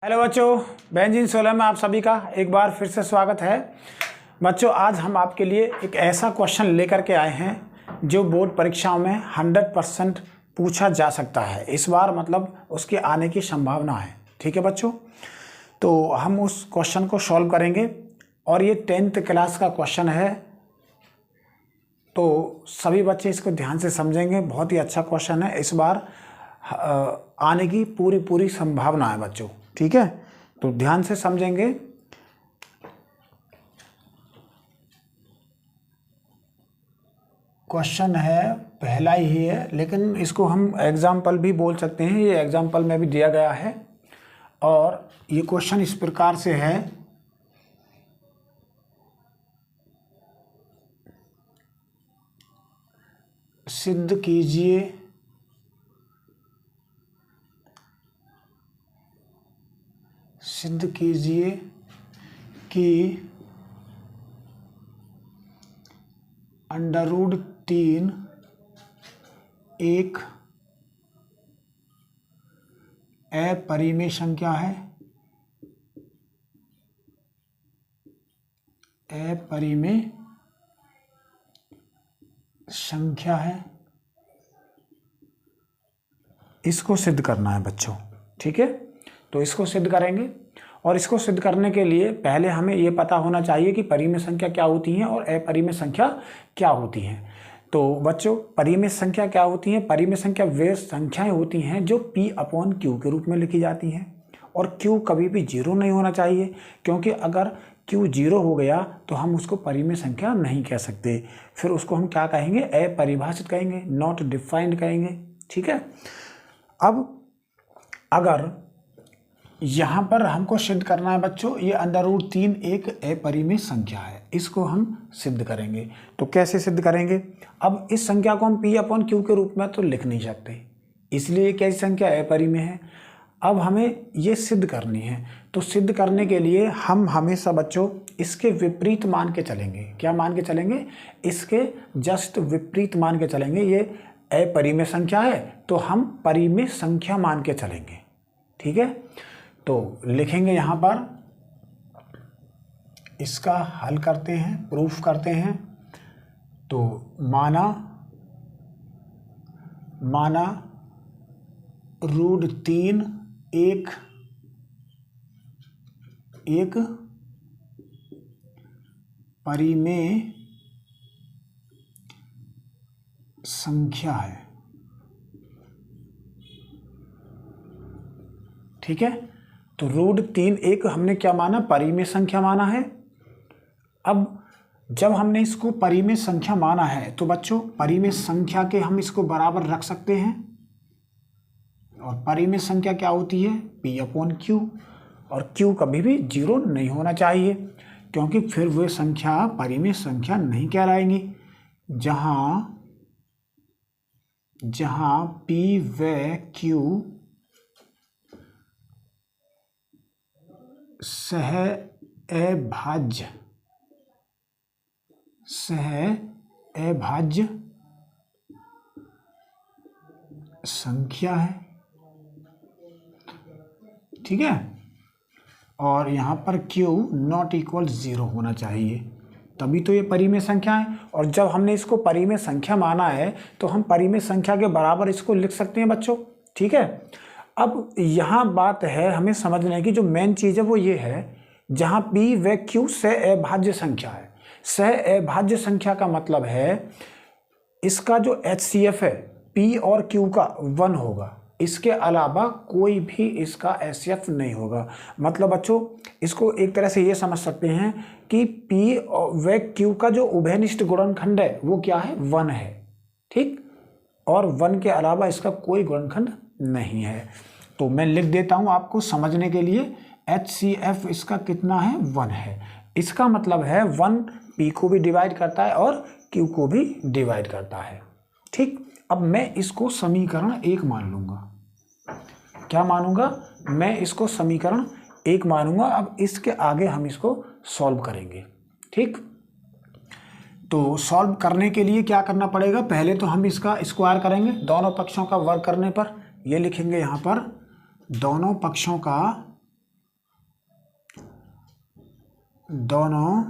Hello बच्चों, benzene 16 में आप सभी का एक बार फिर से स्वागत है। बच्चों, आज हम आपके लिए एक ऐसा क्वेश्चन लेकर के आए हैं जो बोर्ड परीक्षाओं में 100% पूछा जा सकता है। इस बार मतलब उसके आने की संभावना है। ठीक है बच्चों, तो हम उस क्वेश्चन को सॉल्व करेंगे और ये 10th क्लास का क्वेश्चन है, तो सभी बच्चे इसको ध्यान से समझेंगे। बहुत ही अच्छा क्वेश्चन है, इस बार आने की पूरी संभावना है बच्चों। ठीक है, तो ध्यान से समझेंगे। क्वेश्चन है पहला ही है, लेकिन इसको हम एग्जाम्पल भी बोल सकते हैं। ये एग्जाम्पल में भी दिया गया है और ये क्वेश्चन इस प्रकार से है। सिद्ध कीजिए कि √3 एक अपरिमेय संख्या है। अपरिमेय संख्या है, इसको सिद्ध करना है बच्चों। ठीक है, तो इसको सिद्ध करेंगे और इसको सिद्ध करने के लिए पहले हमें ये पता होना चाहिए कि परिमेय संख्या क्या होती हैं और अपरिमेय संख्या क्या होती हैं। तो बच्चों, परिमेय संख्या क्या होती है? परिमेय संख्या वे संख्याएं होती हैं जो P/Q के रूप में लिखी जाती हैं और Q कभी भी 0 नहीं होना चाहिए, क्योंकि अगर Q 0 हो गया तो हम उसको परिमेय संख्या नहीं कह सकते। फिर उसको हम क्या कहेंगे? अपरिभाषित कहेंगे, नॉट डिफाइंड कहेंगे। ठीक है, अब अगर यहाँ पर हमको सिद्ध करना है बच्चों, ये √3 एक अपरिमेय संख्या है, इसको हम सिद्ध करेंगे। तो कैसे सिद्ध करेंगे? अब इस संख्या को हम P/Q के रूप में तो लिख नहीं सकते, इसलिए कैसी संख्या अपरिमेय है। अब हमें ये सिद्ध करनी है, तो सिद्ध करने के लिए हम हमेशा बच्चों इसके विपरीत मान के चलेंगे। क्या मान के चलेंगे? इसके जस्ट विपरीत मान के चलेंगे। ये अपरिमेय संख्या है तो हम परिमेय संख्या मान के चलेंगे। ठीक है, तो लिखेंगे यहाँ पर, इसका हल करते हैं, प्रूफ करते हैं। तो माना √3 एक परिमेय संख्या है। ठीक है, तो √3 एक हमने क्या माना? परिमेय संख्या माना है। अब जब हमने इसको परिमेय संख्या माना है तो बच्चों परिमेय संख्या के हम इसको बराबर रख सकते हैं। और परिमेय संख्या क्या होती है? P/Q, और Q कभी भी 0 नहीं होना चाहिए, क्योंकि फिर वे संख्या परिमेय संख्या नहीं कहलाएंगी। जहां P व Q सहअभाज्य संख्या है। ठीक है, और यहाँ पर Q ≠ 0 होना चाहिए, तभी तो ये परिमेय संख्या है। और जब हमने इसको परिमेय संख्या माना है तो हम परिमेय संख्या के बराबर इसको लिख सकते हैं बच्चों। ठीक है, अब यहाँ बात है हमें समझने की, जो मेन चीज़ है वो ये है, जहाँ P व Q सहअभाज्य संख्या है। सहअभाज्य संख्या का मतलब है इसका जो HCF है P और Q का 1 होगा, इसके अलावा कोई भी इसका HCF नहीं होगा। मतलब बच्चों इसको एक तरह से ये समझ सकते हैं कि P व Q का जो उभयनिष्ठ गुणनखंड है वो क्या है? 1 है। ठीक, और 1 के अलावा इसका कोई गुणनखंड नहीं है। तो मैं लिख देता हूं आपको समझने के लिए, HCF इसका कितना है? 1 है। इसका मतलब है 1 P को भी डिवाइड करता है और Q को भी डिवाइड करता है। ठीक, अब मैं इसको समीकरण 1 मान लूंगा। क्या मानूंगा? मैं इसको समीकरण 1 मानूंगा। अब इसके आगे हम इसको सॉल्व करेंगे। ठीक, तो सॉल्व करने के लिए क्या करना पड़ेगा? पहले तो हम इसका स्क्वायर करेंगे, दोनों पक्षों का वर्ग करने पर ये लिखेंगे यहाँ पर, दोनों पक्षों का दोनों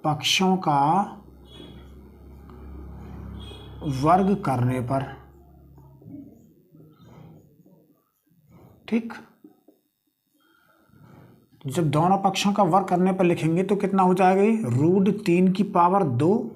पक्षों का वर्ग करने पर, ठीक। जब दोनों पक्षों का वर्ग करने पर लिखेंगे तो कितना हो जाएगा ये, √3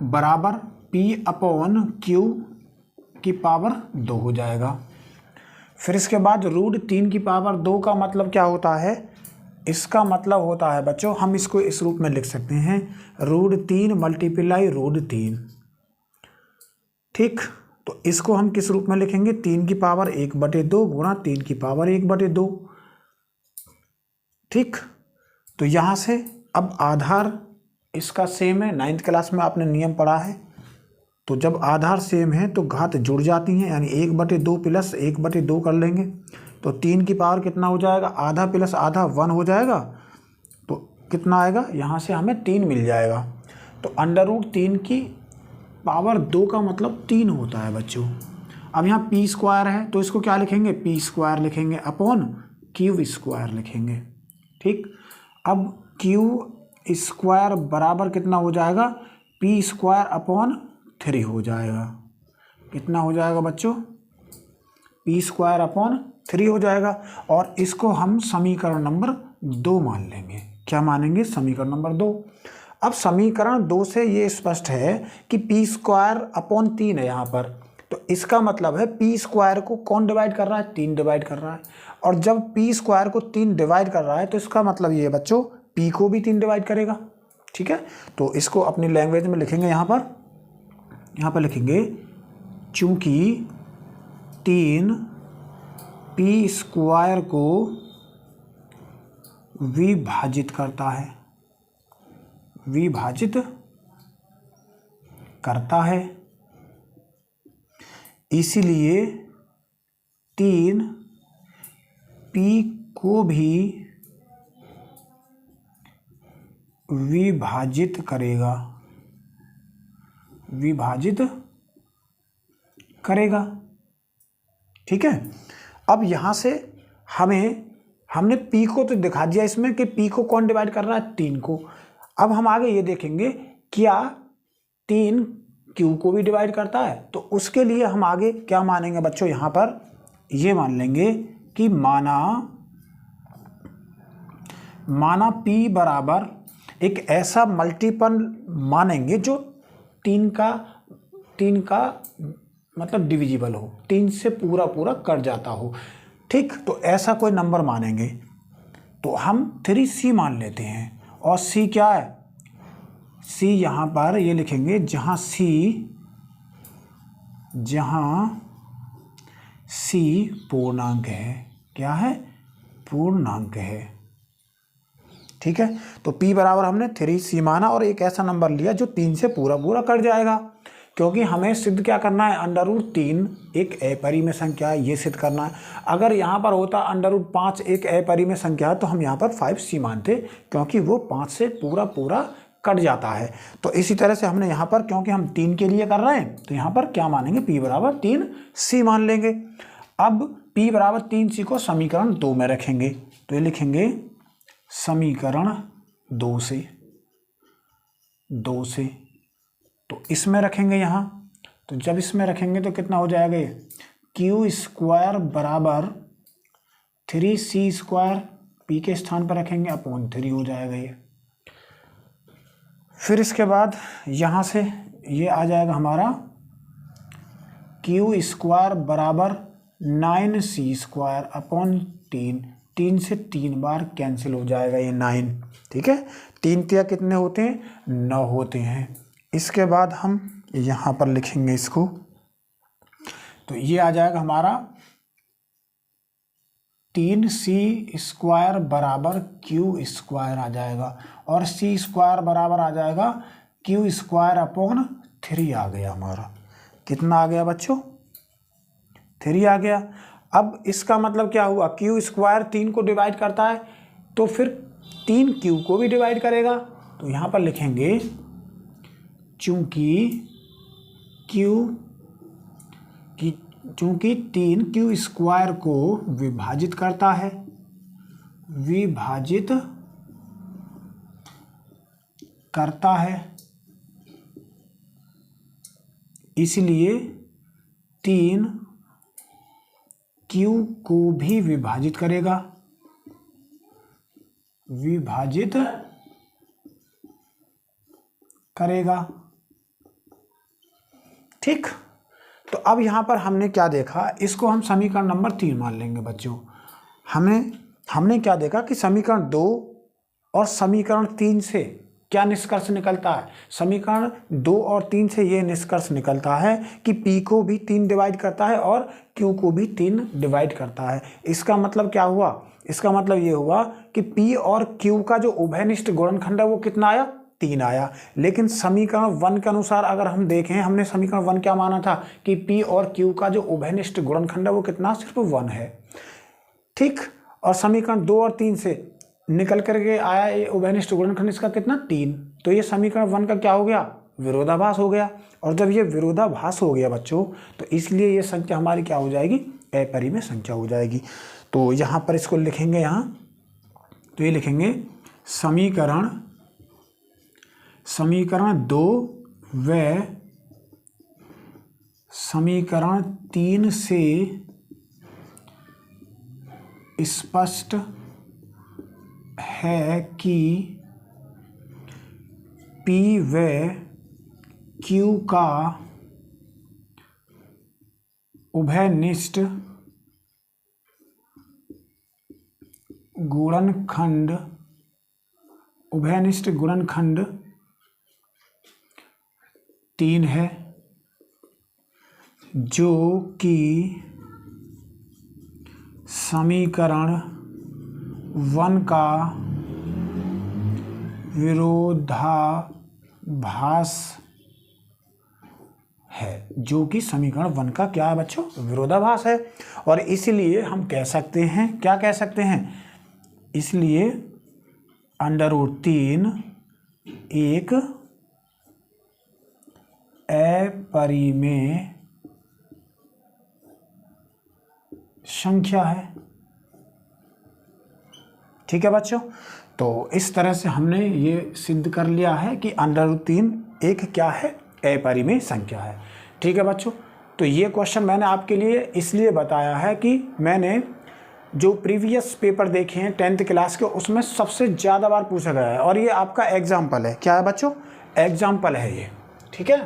बराबर P/Q हो जाएगा। फिर इसके बाद √3 का मतलब क्या होता है, इसका मतलब होता है बच्चों, हम इसको इस रूप में लिख सकते हैं, √3 मल्टीप्लाई √3, ठीक। तो इसको हम किस रूप में लिखेंगे, 3/1/2 गुणा 3/1/2, ठीक। तो यहाँ से अब आधार इसका सेम है, 9th क्लास में आपने नियम पढ़ा है। तो जब आधार सेम है तो घात जुड़ जाती हैं, यानी 1/2 प्लस 1/2 कर लेंगे तो 3 की पावर कितना हो जाएगा, आधा प्लस आधा 1 हो जाएगा। तो कितना आएगा, यहाँ से हमें 3 मिल जाएगा। तो √3 का मतलब 3 होता है बच्चों। अब यहाँ p² है तो इसको क्या लिखेंगे, p² लिखेंगे अपॉन Q² लिखेंगे, ठीक। अब Q² बराबर कितना हो जाएगा, p²/3 हो जाएगा। कितना हो जाएगा बच्चों, p²/3 हो जाएगा। और इसको हम समीकरण नंबर 2 मान लेंगे। क्या मानेंगे, समीकरण नंबर 2। अब समीकरण 2 से ये स्पष्ट है कि p²/3 है यहाँ पर, तो इसका मतलब है p² को कौन डिवाइड कर रहा है, 3 डिवाइड कर रहा है। और जब p² को 3 डिवाइड कर रहा है तो इसका मतलब ये बच्चों p को भी 3 डिवाइड करेगा, ठीक है। तो इसको अपनी लैंग्वेज में लिखेंगे, यहाँ पर लिखेंगे चूंकि 3 p² को विभाजित करता है, इसीलिए 3 p को भी विभाजित करेगा, ठीक है। अब यहाँ से हमने p को तो दिखा दिया इसमें कि p को कौन डिवाइड कर रहा है, 3 को। अब हम आगे ये देखेंगे क्या 3 q को भी डिवाइड करता है। तो उसके लिए हम आगे क्या मानेंगे बच्चों, यहाँ पर ये मान लेंगे कि माना p बराबर एक ऐसा मल्टीपल मानेंगे जो 3 का मतलब डिविजिबल हो, 3 से पूरा कट जाता हो, ठीक। तो ऐसा कोई नंबर मानेंगे तो हम 3c मान लेते हैं। और c क्या है, c यहाँ पर ये लिखेंगे जहाँ c पूर्णांक है। क्या है, पूर्णांक है, ठीक है। तो p बराबर हमने 3c माना और एक ऐसा नंबर लिया जो 3 से पूरा कट जाएगा, क्योंकि हमें सिद्ध क्या करना है, √3 एक अपरिमेय संख्या है, ये सिद्ध करना है। अगर यहाँ पर होता √5 एक अपरिमेय संख्या है तो हम यहाँ पर 5c मानते, क्योंकि वो 5 से पूरा कट जाता है। तो इसी तरह से हमने यहाँ पर, क्योंकि हम 3 के लिए कर रहे हैं, तो यहाँ पर क्या मानेंगे, p बराबर 3c मान लेंगे। अब p बराबर 3c को समीकरण 2 में रखेंगे, तो ये लिखेंगे समीकरण 2 से तो इसमें रखेंगे यहाँ। तो जब इसमें रखेंगे तो कितना हो जाएगा, ये Q² बराबर 3c², p के स्थान पर रखेंगे अपॉन 3 हो जाएगा ये। फिर इसके बाद यहाँ से ये आ जाएगा हमारा Q² बराबर 9c² अपॉन 3 से 3 बार कैंसिल हो जाएगा ये 9, ठीक है। 3 तिया कितने होते हैं, 9 होते हैं। इसके बाद हम यहाँ पर लिखेंगे इसको, तो ये आ जाएगा हमारा 3c² बराबर Q² आ जाएगा, और c² बराबर आ जाएगा Q² अपॉन 3 आ गया हमारा। कितना आ गया बच्चों, 3 आ गया। अब इसका मतलब क्या हुआ, Q² 3 को डिवाइड करता है तो फिर 3 Q को भी डिवाइड करेगा। तो यहाँ पर लिखेंगे चूंकि 3 Q² को विभाजित करता है, विभाजित करता है, इसलिए 3 Q को भी विभाजित करेगा, विभाजित करेगा। ठीक, तो अब यहां पर हमने क्या देखा, इसको हम समीकरण नंबर 3 मान लेंगे बच्चों। हमने क्या देखा कि समीकरण 2 और समीकरण 3 से क्या निष्कर्ष निकलता है। समीकरण 2 और 3 से ये निष्कर्ष निकलता है कि P को भी 3 डिवाइड करता है और Q को भी 3 डिवाइड करता है। इसका मतलब क्या हुआ, इसका मतलब ये हुआ कि P और Q का जो उभयनिष्ठ गुणनखंड है वो कितना आया, 3 आया। लेकिन समीकरण 1 के अनुसार अगर हम देखें, हमने समीकरण 1 क्या माना था कि P और Q का जो उभयनिष्ठ गुणनखंड है वो कितना, सिर्फ 1 है। ठीक, और समीकरण 2 और 3 से निकल करके आया ये उभयनिष्ठ गुणनखंड, इसका कितना, 3। तो ये समीकरण 1 का क्या हो गया, विरोधाभास हो गया। और जब ये विरोधाभास हो गया बच्चों, तो इसलिए ये संख्या हमारी क्या हो जाएगी, अपरिमेय संख्या हो जाएगी। तो यहाँ पर इसको लिखेंगे, यहाँ तो ये लिखेंगे समीकरण 2 व समीकरण 3 से स्पष्ट है कि P व Q का उभयनिष्ठ गुणनखंड 3 है, जो कि समीकरण 1 का विरोधाभास है, जो कि समीकरण 1 का क्या है बच्चों, विरोधाभास है। और इसलिए हम कह सकते हैं, क्या कह सकते हैं, इसलिए √3 एक अपरिमेय संख्या है। ठीक है बच्चों, तो इस तरह से हमने ये सिद्ध कर लिया है कि √3 एक क्या है, अपरिमेय संख्या है। ठीक है बच्चों, तो ये क्वेश्चन मैंने आपके लिए इसलिए बताया है कि मैंने जो प्रीवियस पेपर देखे हैं 10th क्लास के, उसमें सबसे ज़्यादा बार पूछा गया है। और ये आपका एग्जाम्पल है, क्या है बच्चों, एग्जाम्पल है ये। ठीक है,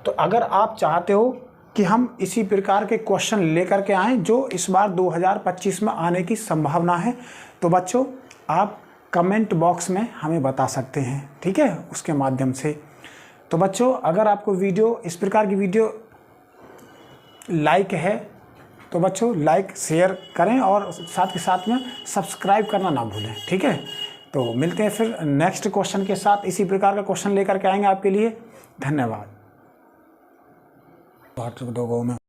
तो अगर आप चाहते हो कि हम इसी प्रकार के क्वेश्चन लेकर के आएँ जो इस बार 2025 में आने की संभावना है, तो बच्चों आप कमेंट बॉक्स में हमें बता सकते हैं। ठीक है, उसके माध्यम से। तो बच्चों अगर आपको वीडियो, इस प्रकार की वीडियो लाइक है तो बच्चों लाइक शेयर करें और साथ के साथ में सब्सक्राइब करना ना भूलें। ठीक है, तो मिलते हैं फिर नेक्स्ट क्वेश्चन के साथ। इसी प्रकार का क्वेश्चन लेकर के आएंगे आपके लिए। धन्यवाद।